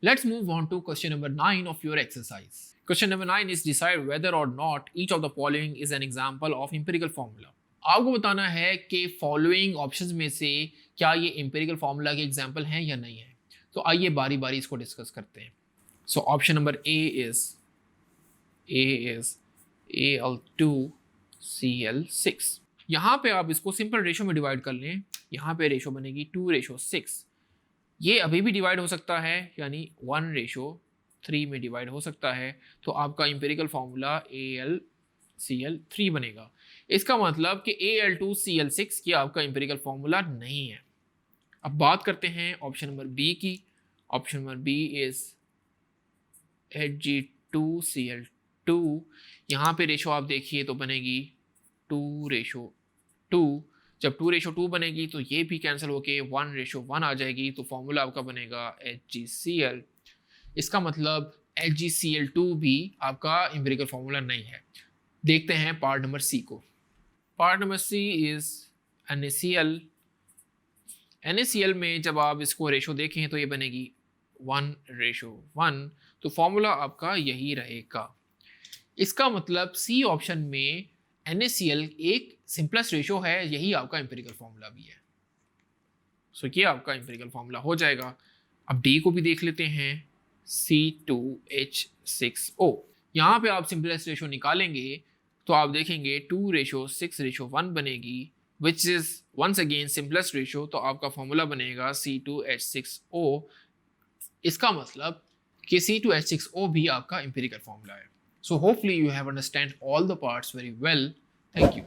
Let's move on to question number 9 of your exercise. Question number 9 is decide whether or not each of the following is an example of empirical formula. आपको बताना है कि following options में से क्या ये empirical formula के example हैं या नहीं है. तो आइए बारी बारी इसको डिस्कस करते हैं. So option number A is Al2Cl6. यहाँ पे आप इसको सिंपल रेशो में डिवाइड कर लें. यहाँ पे रेशो बनेगी 2:6. ये अभी भी डिवाइड हो सकता है, यानी 1:3 में डिवाइड हो सकता है. तो आपका एम्पिरिकल फार्मूला AlCl3 बनेगा. इसका मतलब कि Al2Cl6 ये आपका एम्पिरिकल फार्मूला नहीं है. अब बात करते हैं ऑप्शन नंबर बी की. Option number B is Hg2Cl2. यहाँ पे रेशो आप देखिए तो बनेगी 2:2. जब 2:2 बनेगी तो ये भी कैंसिल होके 1:1 आ जाएगी. तो फॉर्मूला आपका बनेगा HgCl. इसका मतलब HgCl2 भी आपका एम्पिरिकल फार्मूला नहीं है. देखते हैं पार्ट नंबर सी को. Part number C is NaCl. NaCl में जब आप इसको रेशो देखें तो ये बनेगी 1:1. तो फॉर्मूला आपका यही रहेगा. इसका मतलब सी ऑप्शन में NaCl एक सिंपलेस्ट रेशो है, यही आपका एम्पिरिकल फार्मूला भी है. सो ये आपका एम्पिरिकल फार्मूला हो जाएगा. अब डी को भी देख लेते हैं. C2H6O. यहाँ पे आप सिंपलेस्ट रेशो निकालेंगे तो आप देखेंगे 2:6:1 बनेगी, which is once again simplest ratio. तो आपका फॉर्मूला बनेगा C2H6O. इसका मतलब कि C2H6O भी आपका एम्पिरिकल फार्मूला है. So hopefully you have understand all the parts very well. Thank you.